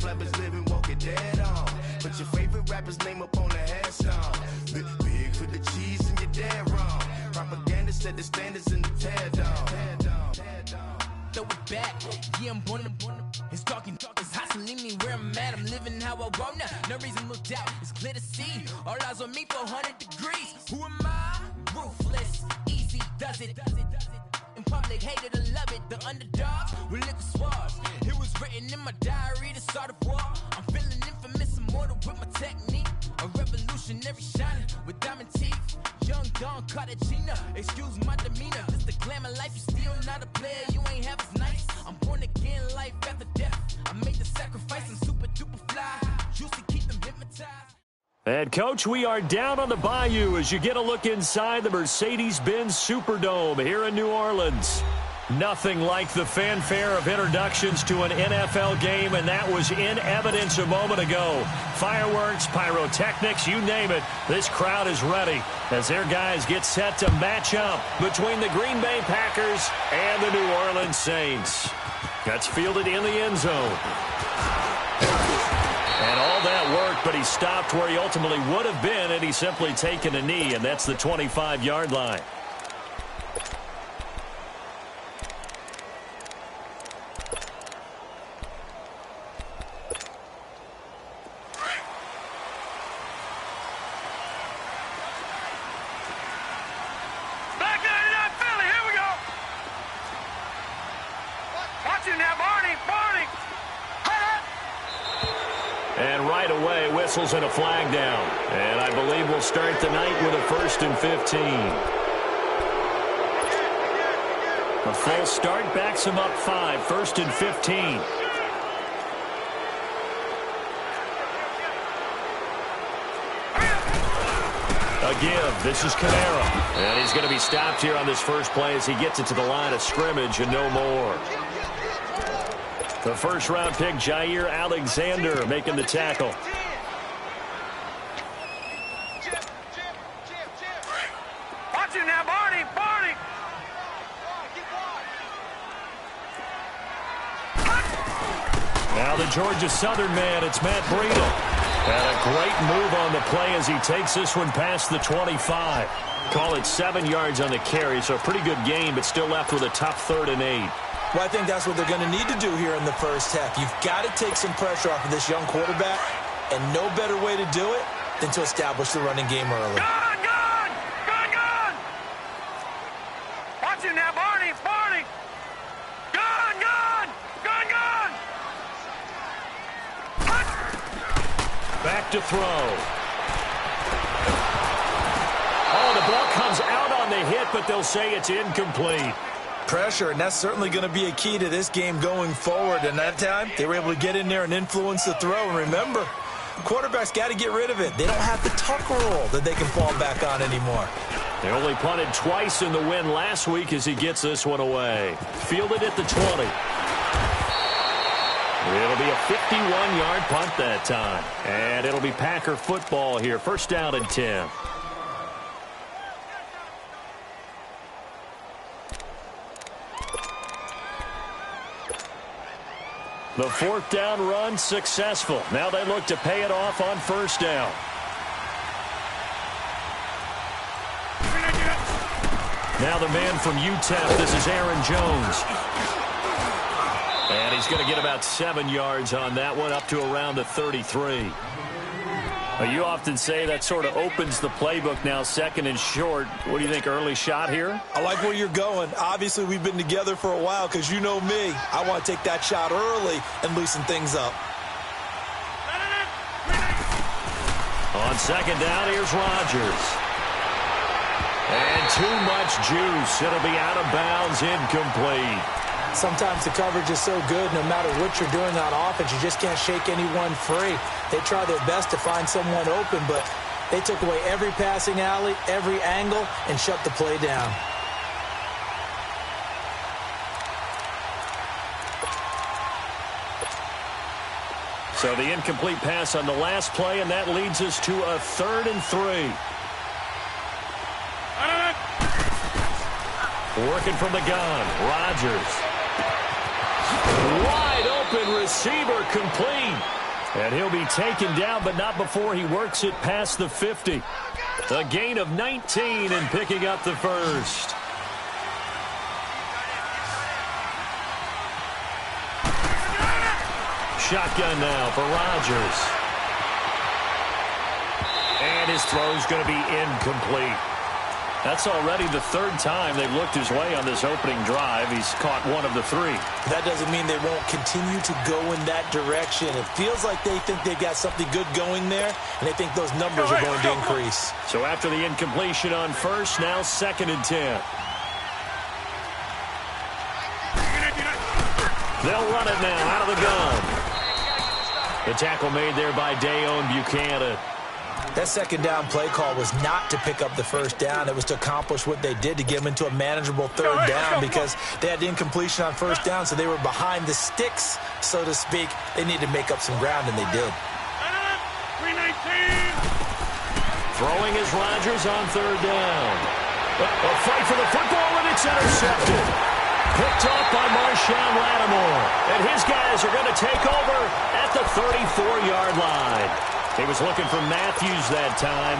flappers living, walking dead on. Put your favorite rapper's name up on the headstone. Big for the cheese and you're dead wrong. Propaganda set the standards in the tear down. Throw it back, yeah, I'm born to. It's talking, it's hustling me where I'm at. I'm living how I want now. No reason to doubt, it's clear to see. All eyes on me, 400 degrees. Who am I? Ruthless, easy, does it. In public, hate it or love it. The underdogs with liquor swabs. It was written in my diary to start a war. I'm feeling infamous, immortal with my technique. A revolutionary shining with diamond teeth. Young Don Cartagena, excuse my demeanor. This the glamour life, you still not a player. You ain't half as nice. I'm born again, life after death. I made the sacrifice, I'm super duper fly. Used to keep them hypnotized. And, Coach, we are down on the bayou as you get a look inside the Mercedes-Benz Superdome here in New Orleans. Nothing like the fanfare of introductions to an NFL game, and that was in evidence a moment ago. Fireworks, pyrotechnics, you name it. This crowd is ready as their guys get set to match up between the Green Bay Packers and the New Orleans Saints. That's fielded in the end zone. And all that worked, but he stopped where he ultimately would have been had he simply taken a knee, and that's the 25-yard line. And right away, whistles and a flag down. And I believe we'll start the night with a 1st and 15. A full start backs him up 5, 1st and 15. A give. This is Kamara. And he's going to be stopped here on this first play as he gets it to the line of scrimmage and no more. The first-round pick, Jair Alexander, making the tackle. Watch it now, Barney! Barney! Now the Georgia Southern man, it's Matt Breida. And a great move on the play as he takes this one past the 25. Call it 7 yards on the carry, so a pretty good game, but still left with a tough 3rd and 8. Well, I think that's what they're going to need to do here in the first half. You've got to take some pressure off of this young quarterback, and no better way to do it than to establish the running game early. Gun! Gun! Gun! Gun! Watch it now, Barney! Barney! Gun! Gun! Gun! Gun! Back to throw. Oh, the ball comes out on the hit, but they'll say it's incomplete. Pressure, and that's certainly going to be a key to this game going forward. And that time, they were able to get in there and influence the throw. And remember, quarterbacks got to get rid of it. They don't have the tuck rule that they can fall back on anymore. They only punted twice in the win last week as he gets this one away. Fielded at the 20. It'll be a 51-yard punt that time. And it'll be Packer football here. 1st down and 10. The 4th down run successful. Now they look to pay it off on 1st down. Now the man from UTEP, this is Aaron Jones. And he's going to get about 7 yards on that one, up to around the 33. You often say that sort of opens the playbook now, 2nd and short. What do you think, early shot here? I like where you're going. Obviously, we've been together for a while because you know me. I want to take that shot early and loosen things up. On 2nd down, here's Rodgers. And too much juice. It'll be out of bounds, incomplete. Sometimes the coverage is so good, no matter what you're doing on offense, you just can't shake anyone free. They try their best to find someone open, but they took away every passing alley, every angle, and shut the play down. So the incomplete pass on the last play, and that leads us to a 3rd and 3. Working from the gun, Rodgers. Wide open receiver complete. And he'll be taken down, but not before he works it past the 50. A gain of 19 and picking up the first. Shotgun now for Rodgers. And his throw's going to be incomplete. That's already the third time they've looked his way on this opening drive. He's caught one of the three. That doesn't mean they won't continue to go in that direction. It feels like they think they've got something good going there, and they think those numbers are going to increase. So after the incompletion on first, now 2nd and 10. They'll run it now out of the gun. The tackle made there by Dayon Buchanan. That second down play call was not to pick up the first down. It was to accomplish what they did, to get them into a manageable third down, because they had the incompletion on first down, so they were behind the sticks, so to speak. They needed to make up some ground, and they did. Throwing is Rodgers on third down. A fight for the football, and it's intercepted. Picked off by Marshawn Lattimore. And his guys are going to take over at the 34-yard line. He was looking for Matthews that time.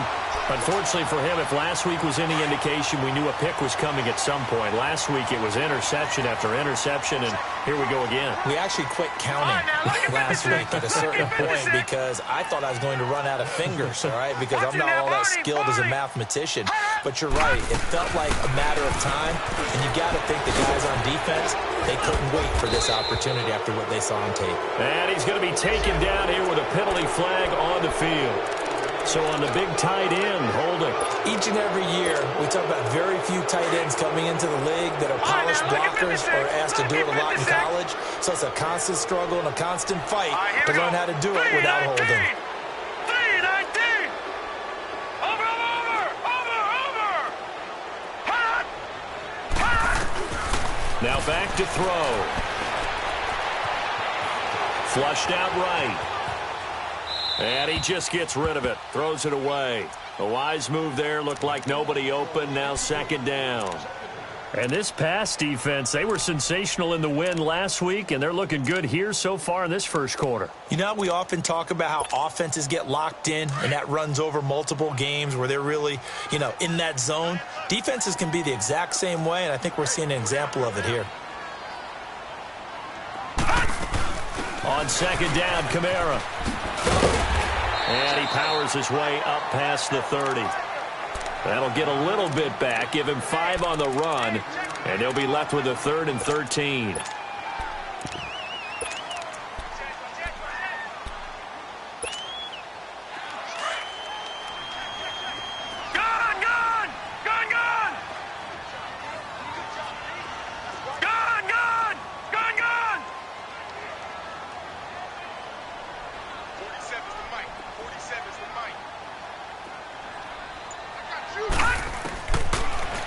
Unfortunately for him, if last week was any indication, we knew a pick was coming at some point. Last week it was interception after interception, and here we go again. We actually quit counting last week at a certain point because I thought I was going to run out of fingers, all right, because I'm not all that skilled as a mathematician. But you're right. It felt like a matter of time, and you got to think the guys on defense, they couldn't wait for this opportunity after what they saw on tape. And he's going to be taken down here with a penalty flag on the field. So on the big tight end, holding. Each and every year, we talk about very few tight ends coming into the league that are polished blockers or asked to do it a lot in college. So it's a constant struggle and a constant fight to learn how to do it without holding. Now back to throw. Flushed out right. And he just gets rid of it. Throws it away. A wise move there. Looked like nobody open. Now 2nd down. And this pass defense, they were sensational in the win last week, and they're looking good here so far in this first quarter. You know, we often talk about how offenses get locked in, and that runs over multiple games where they're really, in that zone. Defenses can be the exact same way, and I think we're seeing an example of it here. On 2nd down, Kamara. And he powers his way up past the 30. That'll get a little bit back, give him 5 on the run, and they'll be left with a 3rd and 13.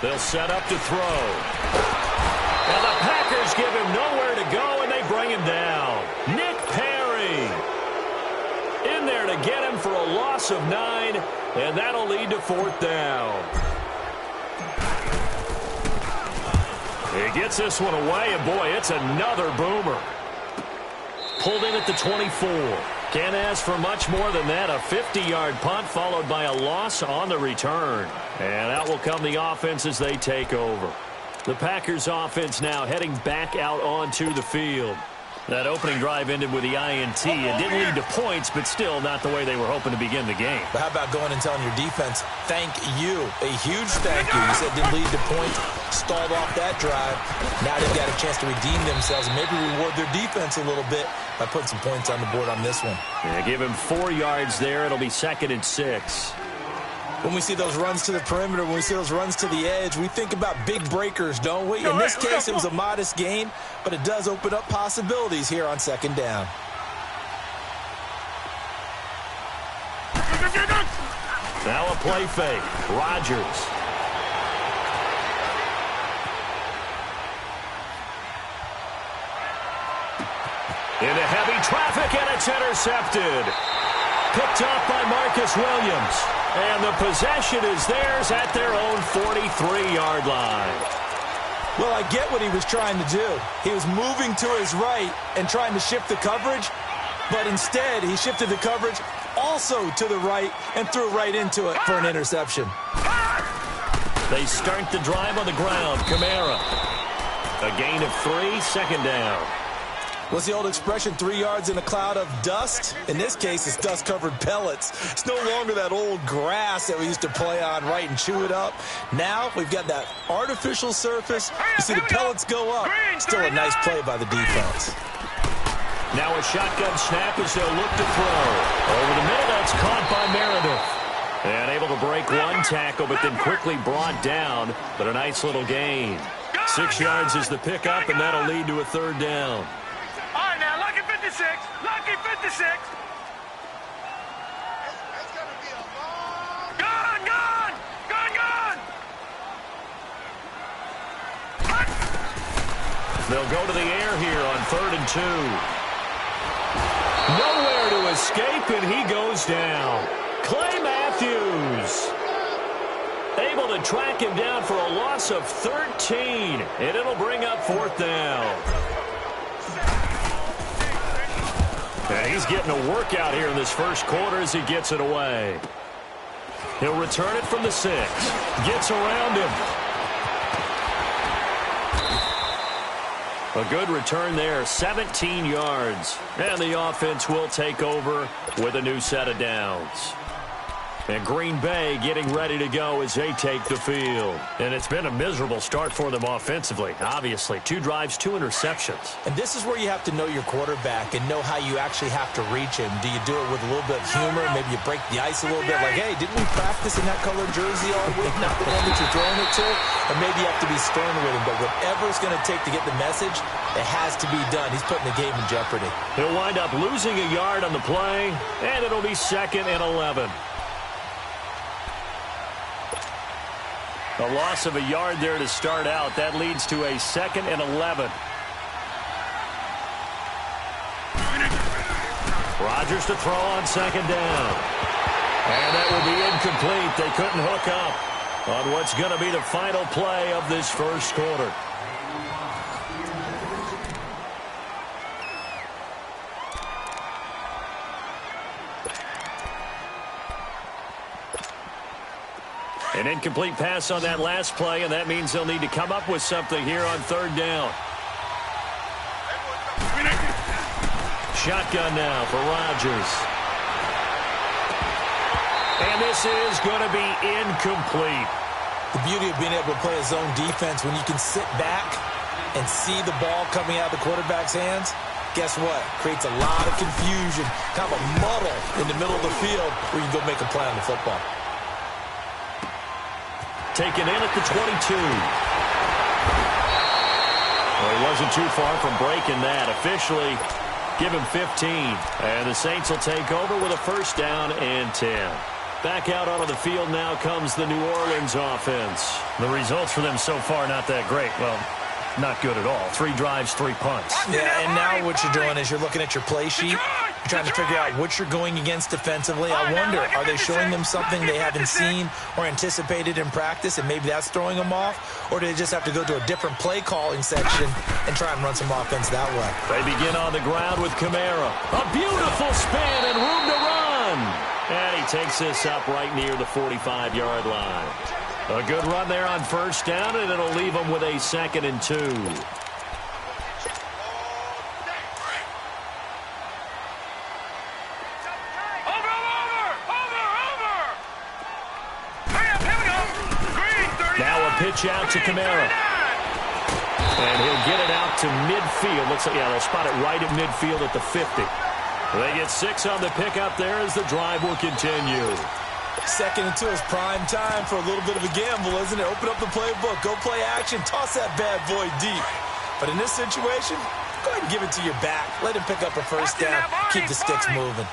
They'll set up to throw. And the Packers give him nowhere to go, and they bring him down. Nick Perry in there to get him for a loss of 9, and that'll lead to 4th down. He gets this one away, and boy, it's another boomer. Pulled in at the 24. Can't ask for much more than that. A 50-yard punt followed by a loss on the return. And out will come the offense as they take over. The Packers offense now heading back out onto the field. That opening drive ended with the INT. It didn't lead to points, but still not the way they were hoping to begin the game. But how about going and telling your defense, thank you, a huge thank you. You said it didn't lead to points, stalled off that drive. Now they've got a chance to redeem themselves and maybe reward their defense a little bit by putting some points on the board on this one. Yeah, give him 4 yards there. It'll be 2nd and 6. When we see those runs to the perimeter, when we see those runs to the edge, we think about big breakers, don't we? In this case, it was a modest gain, but it does open up possibilities here on 2nd down. Now a play fake. Rodgers. Into heavy traffic, and it's intercepted. Picked up by Marcus Williams. And the possession is theirs at their own 43-yard line. Well, I get what he was trying to do. He was moving to his right and trying to shift the coverage, but instead he shifted the coverage also to the right and threw right into it for an interception. They start the drive on the ground. Kamara. A gain of 3, second down. What's the old expression, 3 yards in a cloud of dust? In this case, it's dust-covered pellets. It's no longer that old grass that we used to play on, right, and chew it up. Now we've got that artificial surface. You see the pellets go up. Still a nice play by the defense. Now a shotgun snap as they'll look to throw. Over the middle, that's caught by Meredith. And able to break one tackle, but then quickly brought down. But a nice little gain. 6 yards is the pickup, and that'll lead to a third down. All right, now, lucky 56. Lucky 56. Gone, gone. Gone, gone. They'll go to the air here on 3rd and 2. Nowhere to escape, and he goes down. Clay Matthews able to track him down for a loss of 13, and it'll bring up 4th down. And he's getting a workout here in this first quarter as he gets it away. He'll return it from the 6. Gets around him. A good return there, 17 yards. And the offense will take over with a new set of downs. And Green Bay getting ready to go as they take the field. And it's been a miserable start for them offensively, obviously. 2 drives, 2 interceptions. And this is where you have to know your quarterback and know how you actually have to reach him. Do you do it with a little bit of humor? Maybe you break the ice a little bit. Like, hey, didn't we practice in that colored jersey all week? Not the one that you're throwing it to? Or maybe you have to be stern with him. But whatever it's going to take to get the message, it has to be done. He's putting the game in jeopardy. He'll wind up losing a yard on the play, and it'll be 2nd and 11. A loss of a yard there to start out. That leads to a 2nd and 11. Rodgers to throw on 2nd down. And that will be incomplete. They couldn't hook up on what's going to be the final play of this first quarter. An incomplete pass on that last play, and that means they'll need to come up with something here on 3rd down. Shotgun now for Rodgers. And this is going to be incomplete. The beauty of being able to play a zone defense, when you can sit back and see the ball coming out of the quarterback's hands, guess what? Creates a lot of confusion, kind of a muddle in the middle of the field where you can go make a play on the football. Taken in at the 22. Well, he wasn't too far from breaking that. Officially, give him 15. And the Saints will take over with a 1st down and 10. Back out onto the field now comes the New Orleans offense. The results for them so far not that great. Well, not good at all. 3 drives, 3 punts. Yeah, and now what you're doing is you're looking at your play sheet. You're trying to figure out what you're going against defensively. I wonder, are they showing them something they haven't seen or anticipated in practice, and maybe that's throwing them off? Or do they just have to go to a different play calling section and try and run some offense that way? They begin on the ground with Kamara. A beautiful spin and room to run. And he takes this up right near the 45-yard line. A good run there on 1st down, and it'll leave them with a 2nd and 2. Pitch out to Kamara. And he'll get it out to midfield. Looks like, yeah, they'll spot it right at midfield at the 50. They get 6 on the pickup there as the drive will continue. 2nd and 2 is prime time for a little bit of a gamble, isn't it? Open up the playbook, go play action, toss that bad boy deep. But in this situation, go ahead and give it to your back. Let him pick up a 1st down, keep the sticks moving.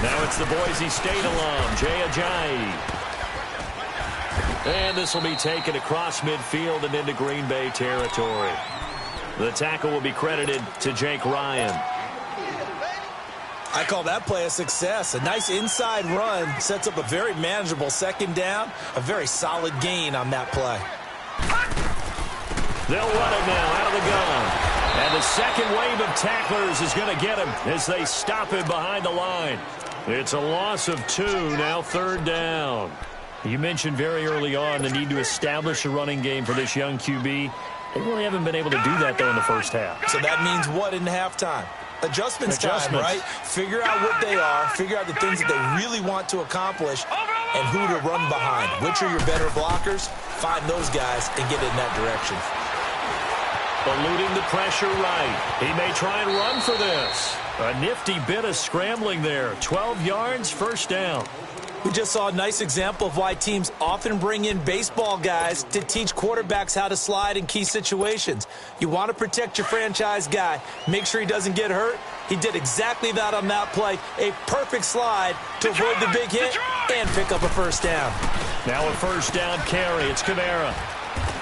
Now it's the Boise State alum, Jay Ajayi. And this will be taken across midfield and into Green Bay territory. The tackle will be credited to Jake Ryan. I call that play a success. A nice inside run sets up a very manageable second down, a very solid gain on that play. They'll run it now out of the gun. And the second wave of tacklers is going to get him as they stop him behind the line. It's a loss of 2, now third down. You mentioned very early on the need to establish a running game for this young QB. They really haven't been able to do that, though, in the first half. So that means what in halftime? Adjustments time, right? Figure out what they are, figure out the things that they really want to accomplish, and who to run behind. Which are your better blockers? Find those guys and get in that direction. Eluding the pressure right. He may try and run for this. A nifty bit of scrambling there. 12 yards, first down. We just saw a nice example of why teams often bring in baseball guys to teach quarterbacks how to slide in key situations. You want to protect your franchise guy. Make sure he doesn't get hurt. He did exactly that on that play. A perfect slide to avoid the big hit and pick up a first down. Now a first down carry. It's Kamara.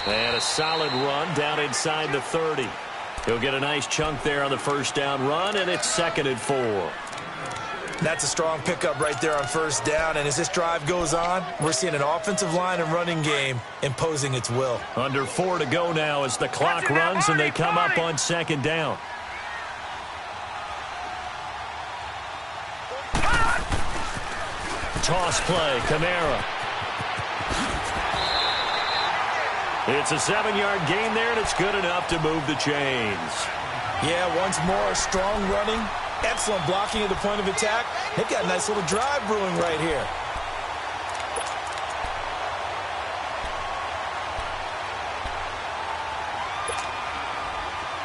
And a solid run down inside the 30. He'll get a nice chunk there on the first down run, and it's 2nd and 4. That's a strong pickup right there on first down, and as this drive goes on, we're seeing an offensive line and running game imposing its will. Under 4 to go now as the clock runs and they come up on 2nd down. Toss play, Kamara. It's a 7-yard gain there, and it's good enough to move the chains. Yeah, once more, strong running, excellent blocking at the point of attack. They've got a nice little drive brewing right here.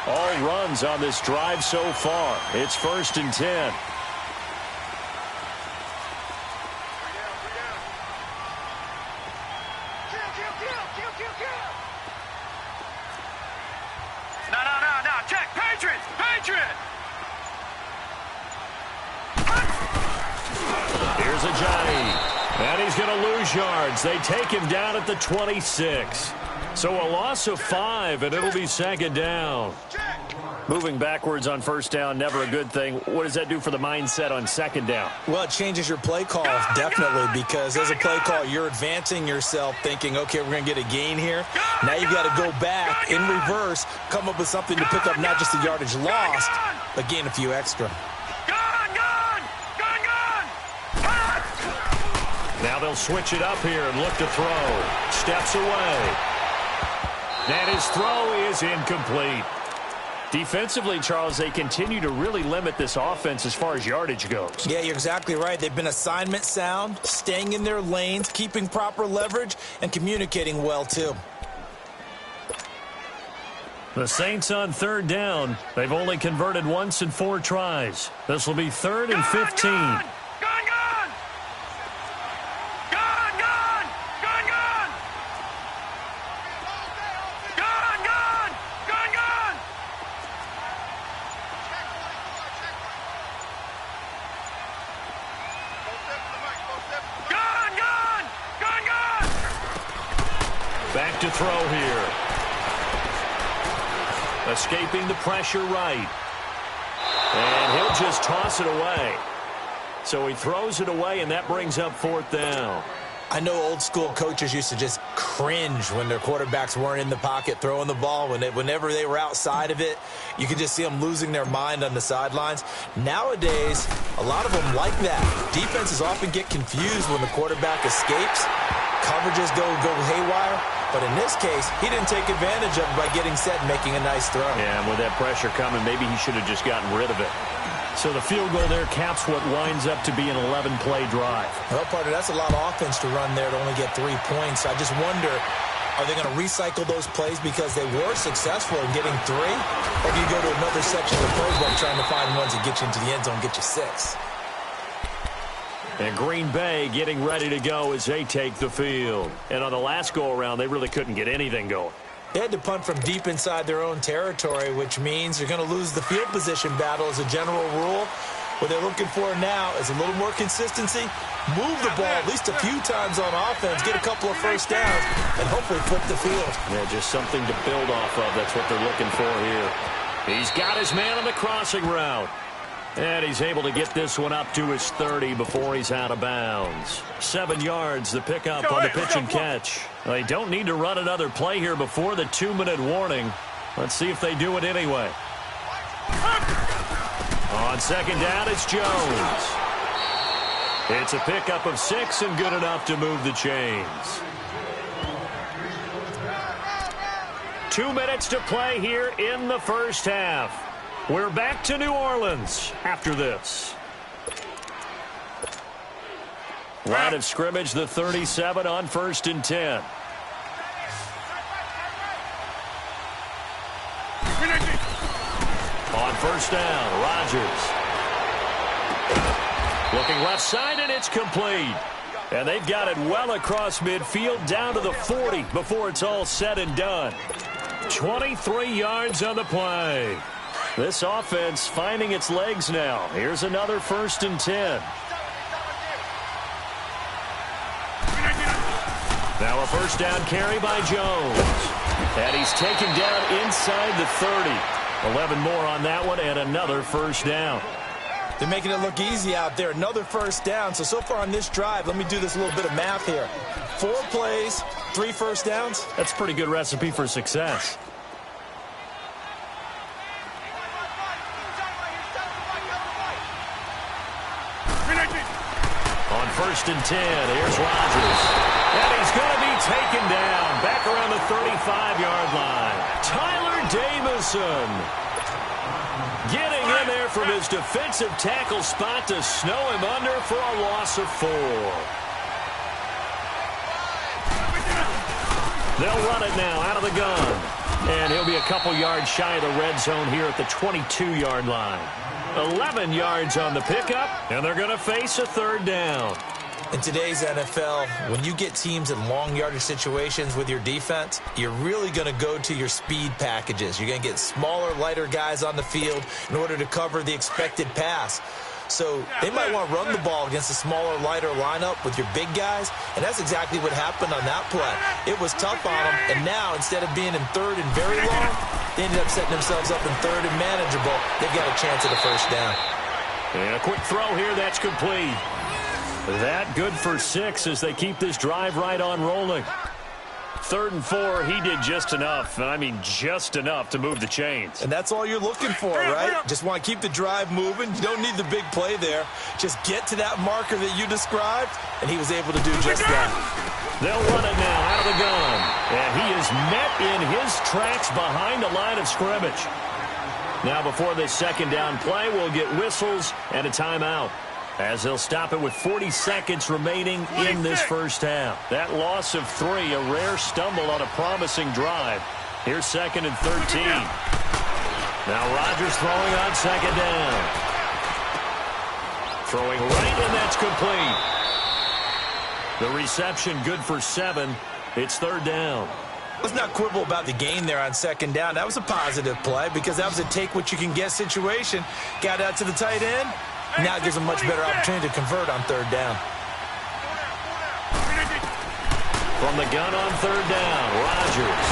All runs on this drive so far. It's 1st and 10. Here's Ajani. And he's going to lose yards. They take him down at the 26. So a loss of 5, and it'll be 2nd down. Moving backwards on first down, never a good thing. What does that do for the mindset on 2nd down? Well, it changes your play call, definitely, because as a play call, you're advancing yourself thinking, okay, we're going to get a gain here. Now you've got to go back in reverse, come up with something to pick up not just the yardage lost, but gain a few extra. Now they'll switch it up here and look to throw. Steps away. And his throw is incomplete. Defensively, Charles, they continue to really limit this offense as far as yardage goes. Yeah, you're exactly right. They've been assignment sound, staying in their lanes, keeping proper leverage, and communicating well, too. The Saints on 3rd down. They've only converted once in 4 tries. This will be 3rd and 15. Back to throw here. Escaping the pressure right. And he'll just toss it away. So he throws it away, and that brings up 4th down. I know old school coaches used to just cringe when their quarterbacks weren't in the pocket throwing the ball. Whenever they were outside of it, you could just see them losing their mind on the sidelines. Nowadays, a lot of them like that. Defenses often get confused when the quarterback escapes. Coverages go haywire. But in this case, he didn't take advantage of it by getting set and making a nice throw. Yeah, and with that pressure coming, maybe he should have just gotten rid of it. So the field goal there caps what winds up to be an 11-play drive. Well, partner, that's a lot of offense to run there to only get 3 points. I just wonder, are they going to recycle those plays because they were successful in getting 3? Or do you go to another section of the playbook trying to find ones that get you into the end zone, get you 6? And Green Bay getting ready to go as they take the field. And on the last go-around, they really couldn't get anything going. They had to punt from deep inside their own territory, which means they're going to lose the field position battle as a general rule. What they're looking for now is a little more consistency, move the ball at least a few times on offense, get a couple of first downs, and hopefully flip the field. Yeah, just something to build off of. That's what they're looking for here. He's got his man on the crossing route. And he's able to get this one up to his 30 before he's out of bounds. 7 yards, the pickup on the pitch and catch. They don't need to run another play here before the 2-minute warning. Let's see if they do it anyway. On second down, it's Jones. It's a pickup of 6 and good enough to move the chains. 2 minutes to play here in the first half. We're back to New Orleans after this. Line of scrimmage, the 37 on 1st and 10. On first down, Rodgers. Looking left side, and it's complete. And they've got it well across midfield down to the 40 before it's all said and done. 23 yards on the play. This offense finding its legs now. Here's another 1st and 10. Now a first down carry by Jones. And he's taken down inside the 30. 11 more on that one and another first down. They're making it look easy out there. Another first down. So far on this drive, let me do this little bit of math here. 4 plays, 3 first downs. That's a pretty good recipe for success. On 1st and 10, here's Rodgers. And he's going to be taken down back around the 35-yard line. Tyler Davison getting in there from his defensive tackle spot to snow him under for a loss of 4. They'll run it now out of the gun. And he'll be a couple yards shy of the red zone here at the 22-yard line. 11 yards on the pickup, and they're going to face a 3rd down. In today's NFL, when you get teams in long yardage situations with your defense, you're really going to go to your speed packages. You're going to get smaller, lighter guys on the field in order to cover the expected pass. So they might want to run the ball against a smaller, lighter lineup with your big guys, and that's exactly what happened on that play. It was tough on them, and now instead of being in 3rd and very long, they ended up setting themselves up in 3rd and manageable. They've got a chance at a first down. And a quick throw here, that's complete. That good for 6 as they keep this drive right on rolling. 3rd and 4, he did just enough, and I mean just enough to move the chains. And that's all you're looking for, right? Just want to keep the drive moving. You don't need the big play there. Just get to that marker that you described, and he was able to do just that. They'll run it now out of the gun, and he is met in his tracks behind the line of scrimmage. Now before this 2nd down play, we'll get whistles and a timeout, as they'll stop it with 40 seconds remaining in this first half. That loss of 3, a rare stumble on a promising drive. Here's 2nd and 13. Now Rodgers throwing on 2nd down. Throwing right, and that's complete. The reception good for 7. It's 3rd down. Let's not quibble about the gain there on 2nd down. That was a positive play because that was a take-what-you-can-get situation. Got out to the tight end. Now it gives them a much better opportunity to convert on 3rd down. From the gun on 3rd down, Rodgers.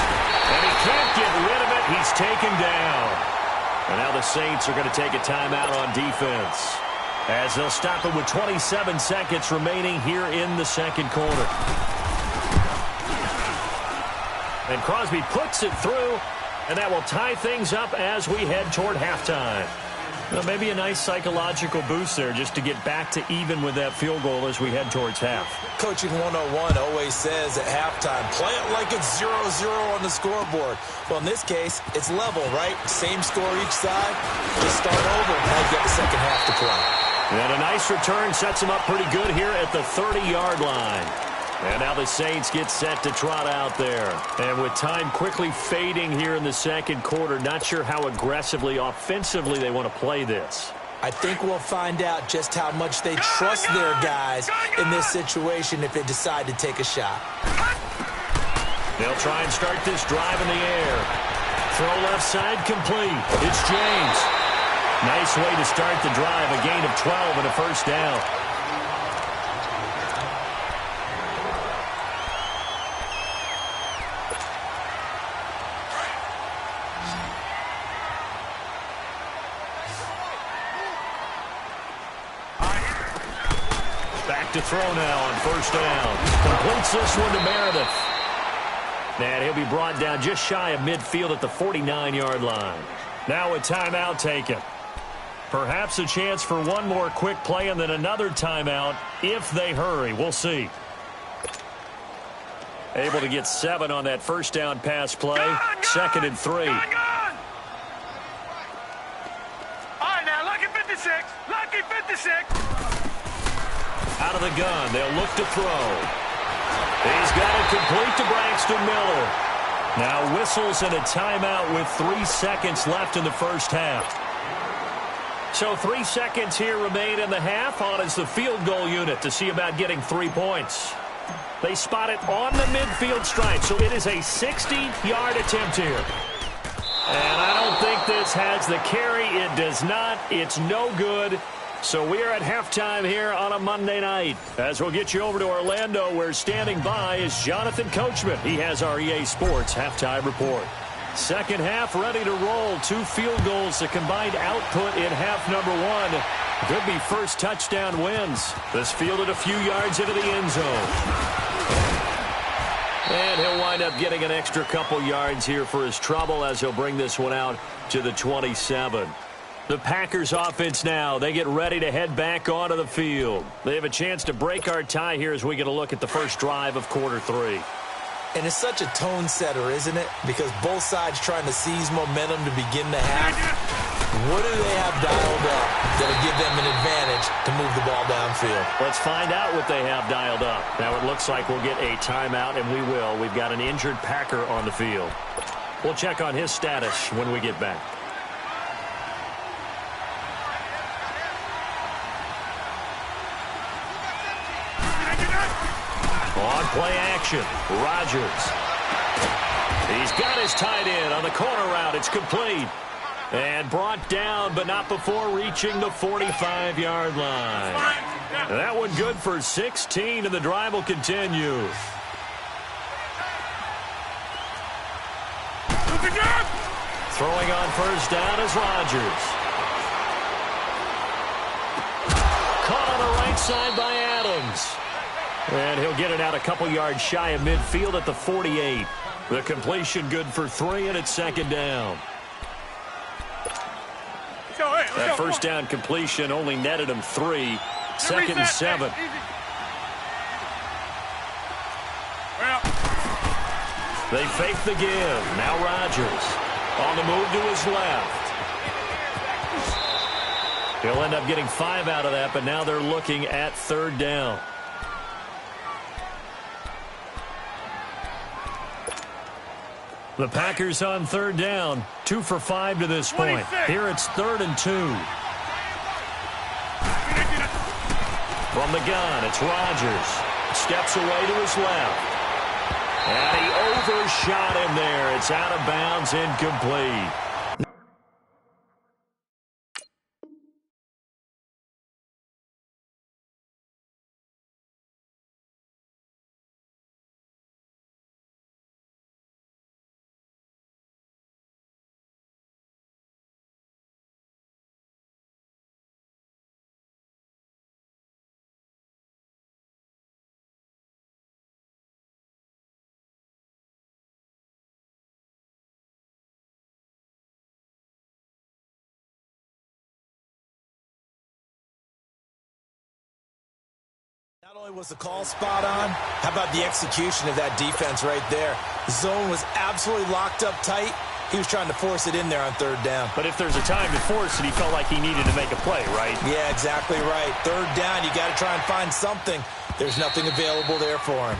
And he can't get rid of it. He's taken down. And now the Saints are going to take a timeout on defense, as they'll stop it with 27 seconds remaining here in the 2nd quarter. And Crosby puts it through, and that will tie things up as we head toward halftime. Well, maybe a nice psychological boost there just to get back to even with that field goal as we head towards half. Coaching 101 always says at halftime, play it like it's 0-0 on the scoreboard. Well, in this case, it's level, right? Same score each side. Just start over, and now you get the 2nd half to play. And a nice return sets them up pretty good here at the 30-yard line. And now the Saints get set to trot out there. And with time quickly fading here in the 2nd quarter, not sure how aggressively, offensively they want to play this. I think we'll find out just how much they trust their guys in this situation if they decide to take a shot. They'll try and start this drive in the air. Throw left side complete. It's James. Nice way to start the drive, a gain of 12 and a first down. back to throw now on first down. Completes this one to Meredith. And he'll be brought down just shy of midfield at the 49-yard line. Now a timeout taken. Perhaps a chance for one more quick play and then another timeout if they hurry. We'll see. Able to get 7 on that first down pass play. Second and 3. All right, now, lucky 56. Lucky 56. Out of the gun. They'll look to throw. He's got it complete to Braxton Miller. Now whistles and a timeout with 3 seconds left in the first half. So 3 seconds here remain in the half. On is the field goal unit to see about getting 3 points. They spot it on the midfield stripe, so it is a 60-yard attempt here. And I don't think this has the carry. It does not. It's no good. So we are at halftime here on a Monday night. As we'll get you over to Orlando, where standing by is Jonathan Coachman. He has our EA Sports halftime report. Second half ready to roll. 2 field goals, the combined output in half number 1. Could be first touchdown wins. This fielded a few yards into the end zone. And he'll wind up getting an extra couple yards here for his trouble as he'll bring this one out to the 27. The Packers offense now, they get ready to head back onto the field. They have a chance to break our tie here as we get a look at the first drive of quarter 3. And it's such a tone setter, isn't it? Because both sides trying to seize momentum to begin the half. What do they have dialed up that'll give them an advantage to move the ball downfield? Let's find out what they have dialed up. Now it looks like we'll get a timeout, and we will. We've got an injured Packer on the field. We'll check on his status when we get back. On play action, Rodgers. He's got his tight end on the corner route. It's complete. And brought down, but not before reaching the 45-yard line. That one good for 16, and the drive will continue. Throwing on first down is Rodgers. Caught on the right side by Adams. And he'll get it out a couple yards shy of midfield at the 48. The completion good for 3, and it's second down. That first down completion only netted him 3. Second and 7. They fake the give. Now Rodgers on the move to his left. He'll end up getting 5 out of that, but now they're looking at third down. The Packers on third down, 2 for 5 to this point. Here it's 3rd and 2. From the gun, it's Rodgers. Steps away to his left. And he overshot him there. It's out of bounds, incomplete. Not only was the call spot on, how about the execution of that defense right there? The zone was absolutely locked up tight. He was trying to force it in there on third down. But if there's a time to force it, he felt like he needed to make a play, right? Yeah, exactly right. Third down, you got to try and find something. There's nothing available there for him.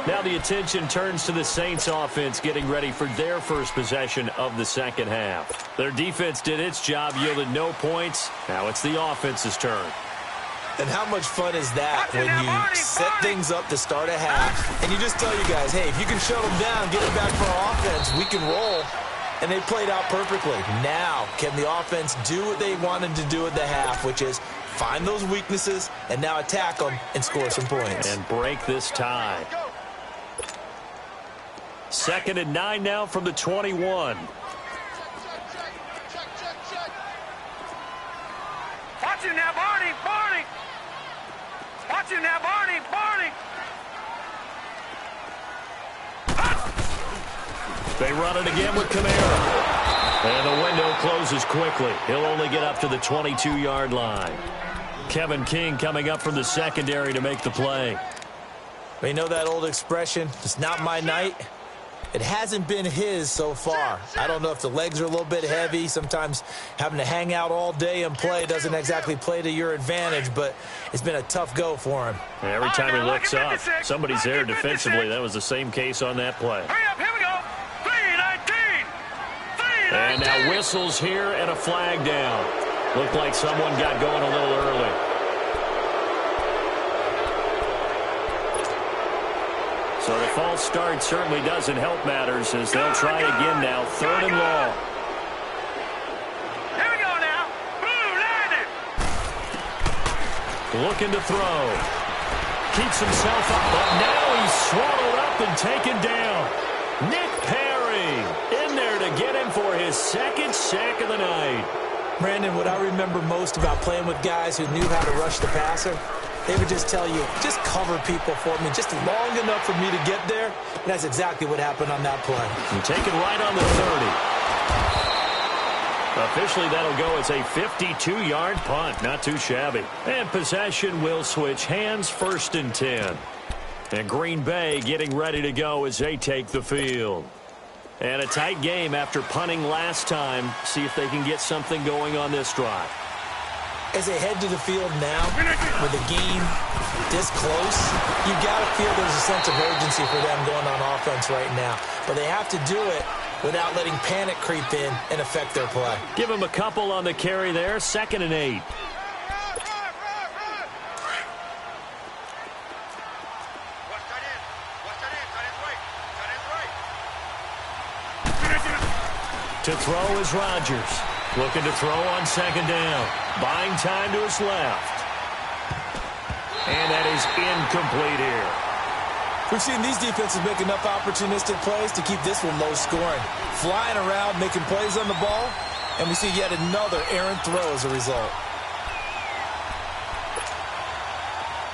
Now the attention turns to the Saints offense getting ready for their first possession of the second half. Their defense did its job, yielded no points. Now it's the offense's turn. And how much fun is that when you set things up to start a half and you just tell you guys, hey, if you can shut them down, get it back for our offense, we can roll. And they played out perfectly. Now, can the offense do what they wanted to do at the half, which is find those weaknesses and now attack them and score some points. And break this tie. 2nd and 9 now from the 21. Watch him now, Barney, Barney. Watch him now, Barney! Barney! They run it again with Kamara. And the window closes quickly. He'll only get up to the 22-yard line. Kevin King coming up from the secondary to make the play. You know that old expression, it's not my night? It hasn't been his so far. I don't know if the legs are a little bit heavy. Sometimes having to hang out all day and play doesn't exactly play to your advantage, but it's been a tough go for him. And every time he looks up, somebody's there defensively. That was the same case on that play. Hurry up, here we go! 3-19! 3-19! And now whistles here and a flag down. Looked like someone got going a little early. So the false start certainly doesn't help matters as they'll try again now. 3rd and long. Here we go now. Blue landed. Looking to throw. Keeps himself up, but now he's swallowed up and taken down. Nick Perry in there to get him for his 2nd sack of the night. Brandon, what I remember most about playing with guys who knew how to rush the passer, they would just tell you, just cover people for me, just long enough for me to get there. And that's exactly what happened on that play. And taken right on the 30. Officially, that'll go as a 52-yard punt. Not too shabby. And possession will switch hands, 1st and 10. And Green Bay getting ready to go as they take the field. And a tight game after punting last time. See if they can get something going on this drive. As they head to the field now, with the game this close, you got to feel there's a sense of urgency for them going on offense right now. But they have to do it without letting panic creep in and affect their play. Give them a couple on the carry there, 2nd and 8. To throw is Rodgers. Looking to throw on 2nd down. Buying time to his left. And that is incomplete here. We've seen these defenses make enough opportunistic plays to keep this one low scoring. Flying around, making plays on the ball, and we see yet another errant throw as a result.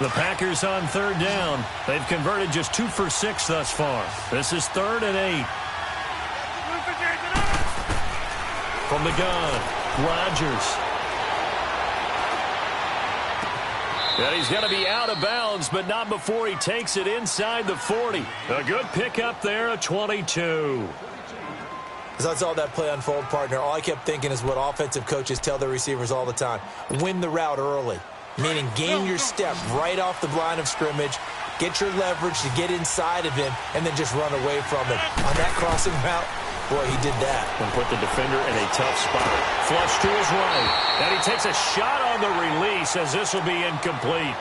The Packers on 3rd down. They've converted just 2 for 6 thus far. This is 3rd and 8. From the gun, Rodgers. And he's going to be out of bounds, but not before he takes it inside the 40. A good pickup there, a 22. As I saw that play unfold, partner, all I kept thinking is what offensive coaches tell their receivers all the time. Win the route early, meaning gain your step right off the line of scrimmage, get your leverage to get inside of him, and then just run away from him. On that crossing route, boy, he did that. And put the defender in a tough spot. Flush to his right. And he takes a shot on the release as this will be incomplete.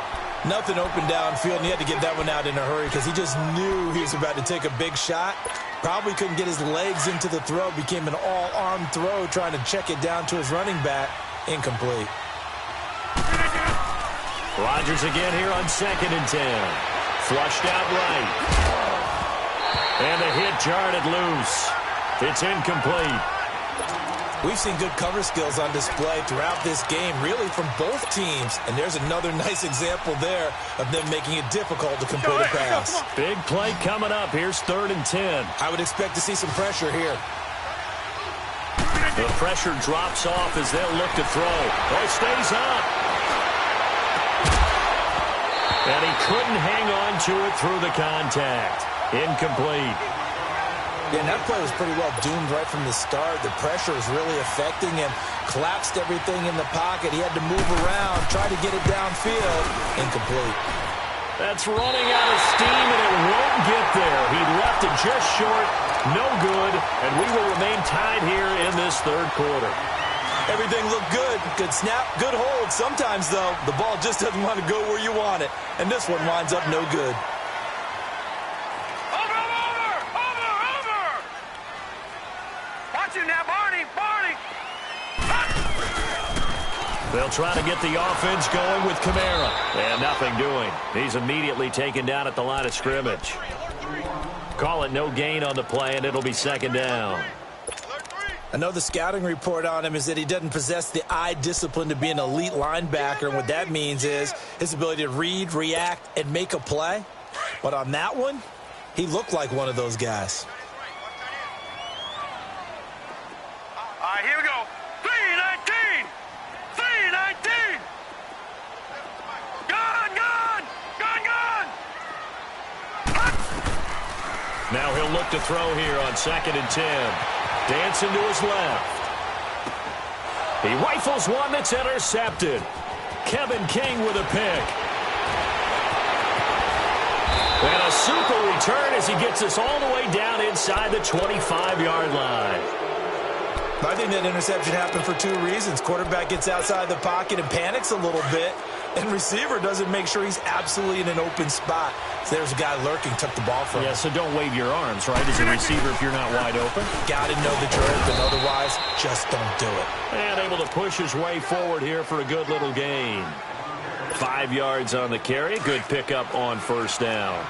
Nothing open downfield, and he had to get that one out in a hurry because he just knew he was about to take a big shot. Probably couldn't get his legs into the throw. Became an all-arm throw trying to check it down to his running back. Incomplete. Rodgers again here on 2nd and 10. Flushed out right. And the hit jarred it loose. It's incomplete. We've seen good cover skills on display throughout this game, really from both teams. And there's another nice example there of them making it difficult to complete a pass. Big play coming up. Here's 3rd and 10. I would expect to see some pressure here. The pressure drops off as they'll look to throw. Oh, it stays up. And he couldn't hang on to it through the contact. Incomplete. Yeah, and that play was pretty well doomed right from the start. The pressure was really affecting him. Collapsed everything in the pocket. He had to move around, try to get it downfield. Incomplete. That's running out of steam, and it won't get there. He left it just short. No good, and we will remain tied here in this 3rd quarter. Everything looked good. Good snap, good hold. Sometimes, though, the ball just doesn't want to go where you want it. And this one winds up no good. Now, Barney! They'll try to get the offense going with Kamara. And nothing doing. He's immediately taken down at the line of scrimmage. Call it no gain on the play, and it'll be 2nd down. I know the scouting report on him is that he doesn't possess the eye discipline to be an elite linebacker, and what that means is his ability to read, react, and make a play. But on that one, he looked like one of those guys. All right, here we go. 319! 319! Gun! Now he'll look to throw here on 2nd and 10. Dancing to his left. He rifles one that's intercepted. Kevin King with a pick. And a super return as he gets us all the way down inside the 25-yard line. I think that interception happened for two reasons. Quarterback gets outside the pocket and panics a little bit, and receiver doesn't make sure he's absolutely in an open spot. So there's a guy lurking, took the ball from him. Yeah, so don't wave your arms, right, as a receiver if you're not wide open. Got to know that you're open, otherwise just don't do it. And able to push his way forward here for a good little gain. 5 yards on the carry. Good pickup on first down.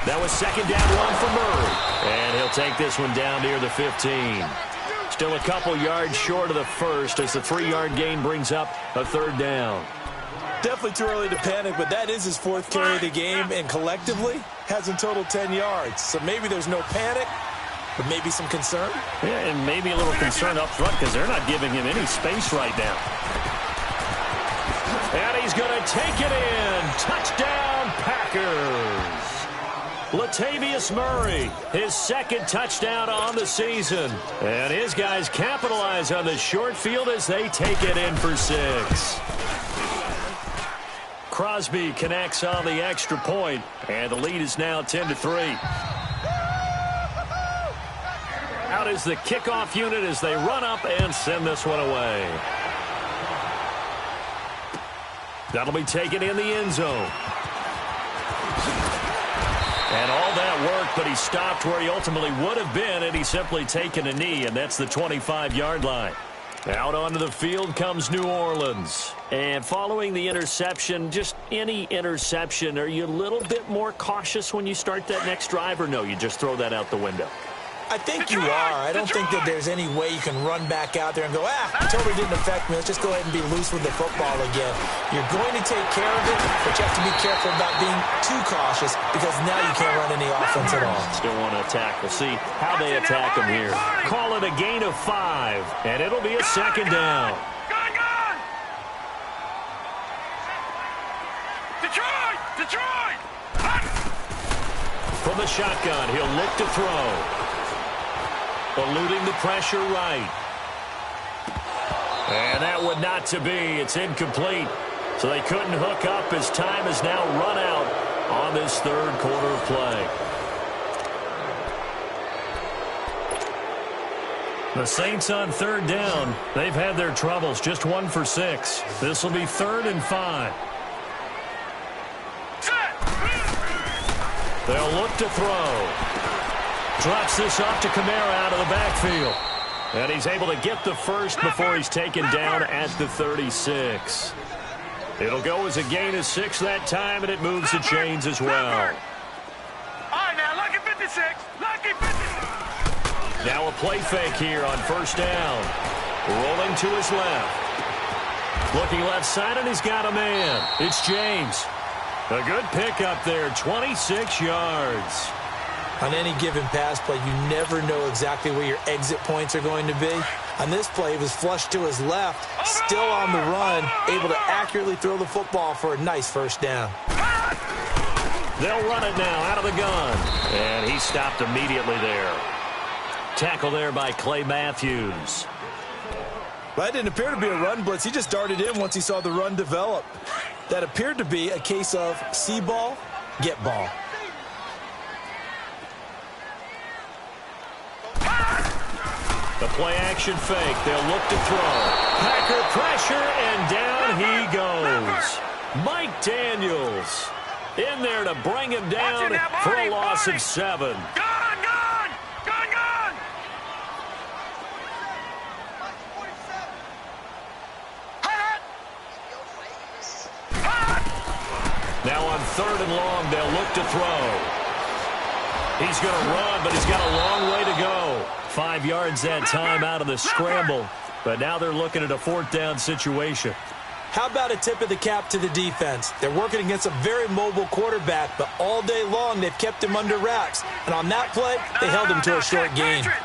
That was 2nd down 1 for Murray. And he'll take this one down near the 15. Still a couple yards short of the first as the 3-yard gain brings up a 3rd down. Definitely too early to panic, but that is his 4th carry of the game, and collectively has in total 10 yards. So maybe there's no panic, but maybe some concern. Yeah, and maybe a little concern up front because they're not giving him any space right now. And he's going to take it in. Touchdown, Packers. Latavius Murray, his 2nd touchdown on the season. And his guys capitalize on the short field as they take it in for 6. Crosby connects on the extra point, and the lead is now 10-3. Out is the kickoff unit as they run up and send this one away. That'll be taken in the end zone. And all that work, but he stopped where he ultimately would have been had he simply taken a knee, and that's the 25-yard line. Out onto the field comes New Orleans. And following the interception, just any interception, are you a little bit more cautious when you start that next drive, or no, you just throw that out the window? I think you are. I don't think that there's any way you can run back out there and go, totally didn't affect me. Let's just go ahead and be loose with the football again. You're going to take care of it, but you have to be careful about being too cautious because now you can't run any offense at all. Still want to attack. We'll see how they attack him here. Call it a gain of 5, and it'll be a 2nd down. Detroit! From the shotgun, he'll look to throw. Eluding the pressure right. And that would not to be. It's incomplete. So they couldn't hook up as time has now run out on this 3rd quarter of play. The Saints on 3rd down. They've had their troubles. Just 1 for 6. This will be 3rd and 5. They'll look to throw. Drops this off to Kamara out of the backfield. And he's able to get the first before he's taken down at the 36. It'll go as a gain of 6 that time, and it moves the chains as well. All right, now, lucky 56. Lucky 56. Now a play fake here on first down. Rolling to his left. Looking left side, and he's got a man. It's James. A good pickup there, 26 yards. On any given pass play, you never know exactly where your exit points are going to be. On this play, he was flushed to his left, still on the run, able to accurately throw the football for a nice first down. They'll run it now out of the gun. And he stopped immediately there. Tackle there by Clay Matthews. That didn't appear to be a run blitz. He just darted in once he saw the run develop. That appeared to be a case of see ball, get ball. The play action fake. They'll look to throw. Packer pressure, and down he goes. Mike Daniels in there to bring him down for a loss of 7. Now on 3rd and long, they'll look to throw. He's going to run, but he's got a long way to go. 5 yards that time out of the scramble, but now they're looking at a 4th down situation. How about a tip of the cap to the defense? They're working against a very mobile quarterback, but all day long they've kept him under wraps. And on that play, they held him to a short gain. Detroit!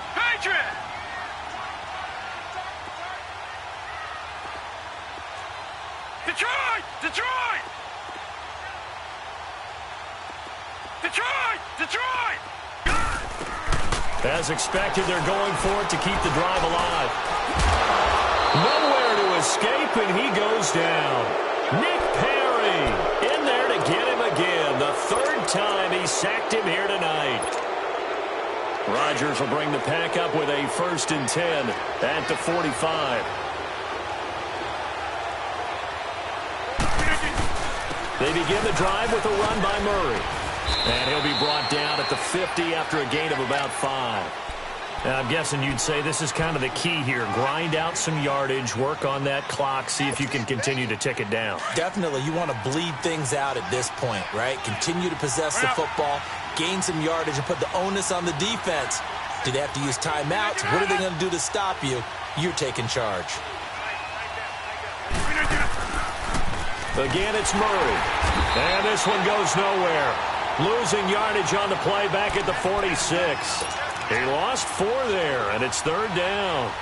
Detroit! Detroit! Detroit! As expected, they're going for it to keep the drive alive. Nowhere to escape, and he goes down. Nick Perry in there to get him again. The 3rd time he sacked him here tonight. Rodgers will bring the pack up with a 1st and 10 at the 45. They begin the drive with a run by Murray. And he'll be brought down at the 50 after a gain of about 5. Now, I'm guessing you'd say this is kind of the key here. Grind out some yardage, work on that clock, see if you can continue to tick it down. Definitely. You want to bleed things out at this point, right? Continue to possess the football, gain some yardage, and put the onus on the defense. Do they have to use timeouts? What are they going to do to stop you? You're taking charge. Again, it's Murray. And this one goes nowhere. Losing yardage on the play back at the 46. He lost 4 there, and it's 3rd down.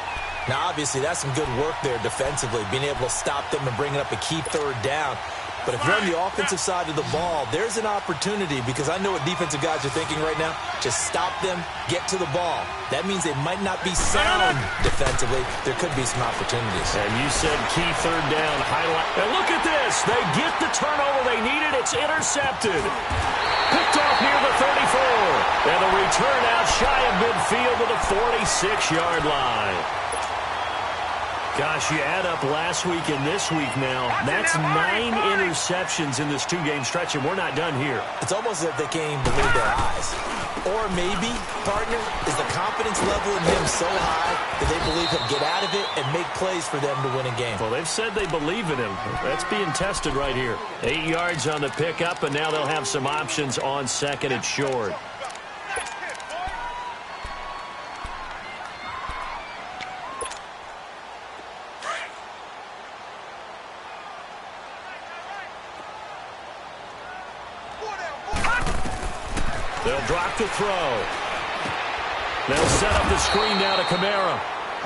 Now, obviously, that's some good work there defensively, being able to stop them and bring up a key 3rd down. But if you're on the offensive side of the ball, there's an opportunity, because I know what defensive guys are thinking right now. Just stop them, get to the ball. That means they might not be sound defensively. There could be some opportunities. And you said key 3rd down highlight. And look at this. They get the turnover they needed. It's intercepted. Picked off near the 34. And the return out shy of midfield to the 46-yard line. Gosh, you add up last week and this week now. That's 9 interceptions in this 2-game stretch, and we're not done here. It's almost as if they can't even believe their eyes. Or maybe, partner, is the confidence level in him so high that they believe he'll get out of it and make plays for them to win a game. Well, they've said they believe in him. That's being tested right here. 8 yards on the pickup, and now they'll have some options on 2nd and short. They'll drop to throw. They'll set up the screen now to Kamara.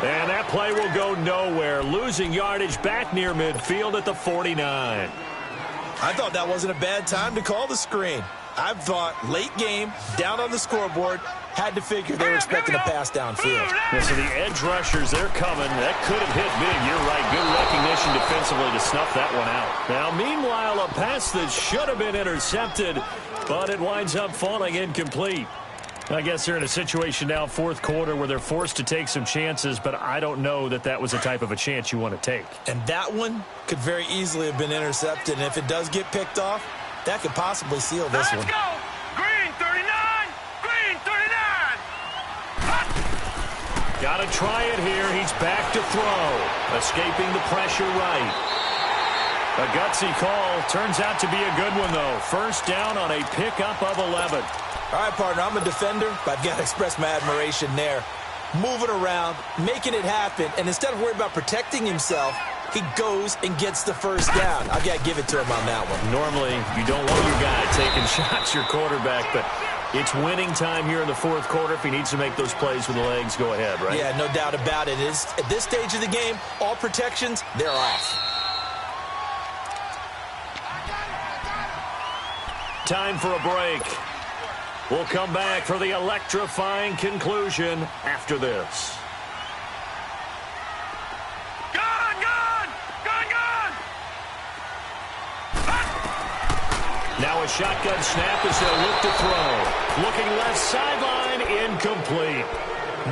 And that play will go nowhere. Losing yardage back near midfield at the 49. I thought that wasn't a bad time to call the screen. I thought late game, down on the scoreboard, had to figure they were expecting a pass downfield. Yeah, so the edge rushers, they're coming. That could have hit big. You're right. Good recognition defensively to snuff that one out. Now, meanwhile, a pass that should have been intercepted, but it winds up falling incomplete. I guess they're in a situation now, 4th quarter, where they're forced to take some chances, but I don't know that that was the type of a chance you want to take. And that one could very easily have been intercepted, and if it does get picked off, that could possibly seal this one. Let's go! Green 39! Green 39! Got to try it here. He's back to throw. Escaping the pressure right. A gutsy call. Turns out to be a good one, though. 1st down on a pickup of 11. All right, partner, I'm a defender, but I've got to express my admiration there. Moving around, making it happen, and instead of worrying about protecting himself, he goes and gets the 1st down. I've got to give it to him on that one. Normally, you don't want your guy taking shots, your quarterback, but it's winning time here in the 4th quarter. If he needs to make those plays with the legs, go ahead, right? Yeah, no doubt about it. At this stage of the game, all protections, they're off. Time for a break. We'll come back for the electrifying conclusion after this. Gun! Gun! Gun! Gun! Now a shotgun snap as they'll look to throw. Looking left sideline, incomplete.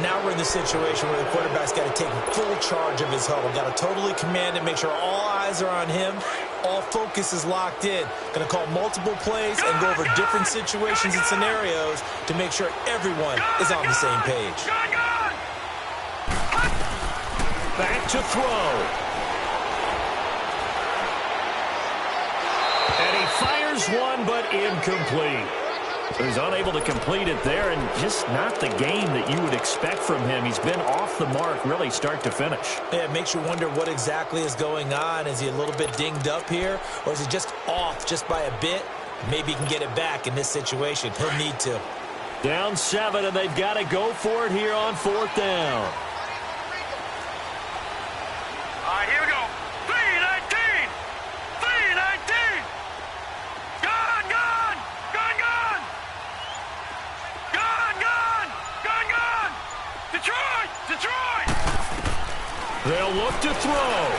Now we're in the situation where the quarterback's got to take full charge of his huddle. Got to totally command it, make sure all eyes are on him. All focus is locked in. Going to call multiple plays and go over different situations and scenarios to make sure everyone is on the same page. Back to throw. And he fires one, but incomplete. He's unable to complete it there, and just not the game that you would expect from him. He's been off the mark really start to finish. Yeah, it makes you wonder what exactly is going on. Is he a little bit dinged up here, or is he just off just by a bit? Maybe he can get it back in this situation. He'll need to. Down 7, and they've got to go for it here on 4th down. All right, here we go. 3-19. 3-19. Gone, gone. Gone, gone. Gone, gone. Gone, gone. Detroit. Detroit. They'll look to throw.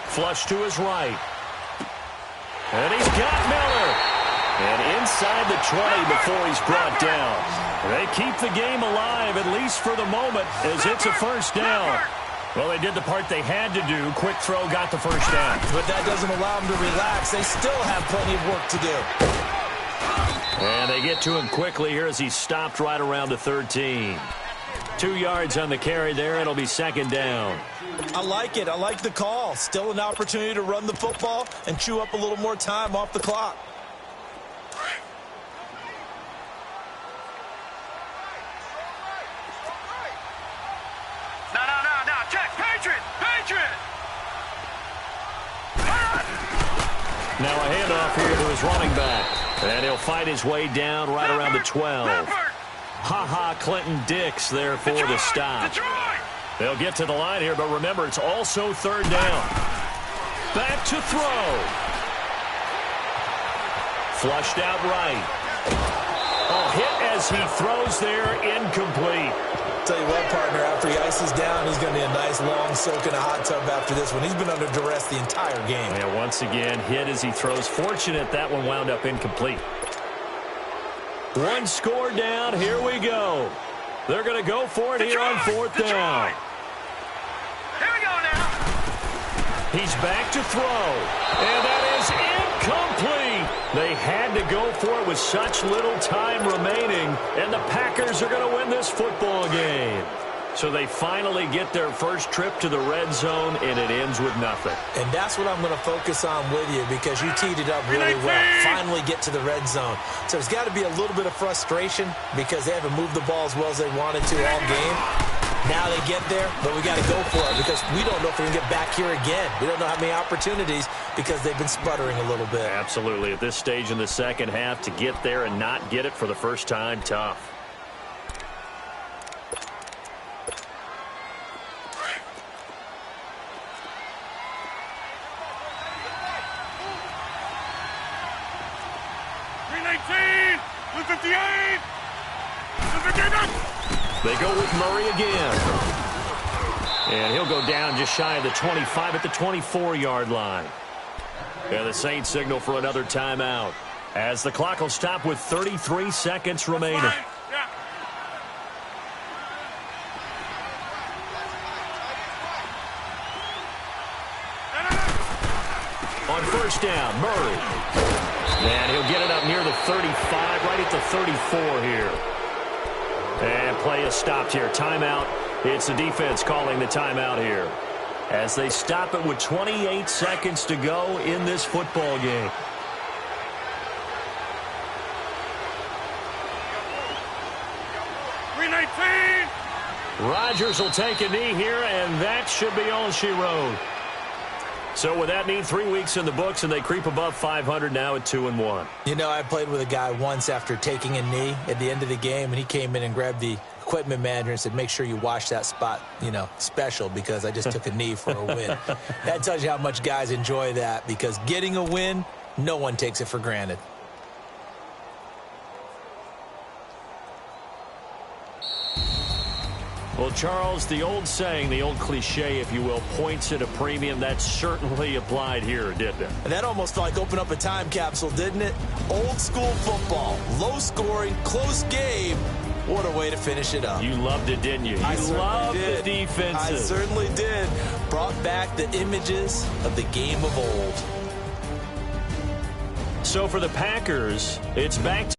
Flush to his right. And he's got Miller. And inside the 20 before he's brought down. They keep the game alive, at least for the moment, as it's a first down. Well, they did the part they had to do. Quick throw got the first down. But that doesn't allow them to relax. They still have plenty of work to do. And they get to him quickly here as he's stopped right around the 13. 2 yards on the carry there. It'll be 2nd down. I like it. I like the call. Still an opportunity to run the football and chew up a little more time off the clock. No. Check. Patriot. Patriot. Now a handoff here to his running back. And he'll fight his way down right around the 12. Ha-ha, Clinton Dix there for the stop. They'll get to the line here, but remember, it's also 3rd down. Back to throw. Flushed out right. Oh, hit as he throws there, incomplete. Tell you what, partner, after he ices down, he's going to be a nice long soak in a hot tub after this one. He's been under duress the entire game. And once again, hit as he throws. Fortunate that one wound up incomplete. 1 score down. Here we go. They're going to go for it here on 4th down. Here we go now. He's back to throw. And that is incomplete. They had to go for it with such little time remaining. And the Packers are going to win this football game. So they finally get their first trip to the red zone, and it ends with nothing. And that's what I'm going to focus on with you, because you teed it up really well. Finally get to the red zone. So there's got to be a little bit of frustration because they haven't moved the ball as well as they wanted to all game. Now they get there, but we got to go for it because we don't know if we can get back here again. We don't know how many opportunities because they've been sputtering a little bit. Absolutely. At this stage in the second half, to get there and not get it for the first time, tough. They go with Murray again. And he'll go down just shy of the 25 at the 24-yard line. And the Saints signal for another timeout as the clock will stop with 33 seconds remaining. On 1st down, Murray. And he'll get it up near the 35, right at the 34 here. And play is stopped here. Timeout. It's the defense calling the timeout here as they stop it with 28 seconds to go in this football game. Rodgers will take a knee here, and that should be all she wrote. So with that knee, 3 weeks in the books, and they creep above 500 now at 2-1. You know, I played with a guy once after taking a knee at the end of the game, and he came in and grabbed the equipment manager and said, make sure you wash that spot, special, because I just took a knee for a win. That tells you how much guys enjoy that, because getting a win, no one takes it for granted. Well, Charles, the old saying, the old cliche, if you will, points at a premium, that certainly applied here, didn't it? And that almost like opened up a time capsule, didn't it? Old school football, low scoring, close game. What a way to finish it up. You loved it, didn't you? I You loved did. the defenses. I certainly did. Brought back the images of the game of old. So for the Packers, it's back to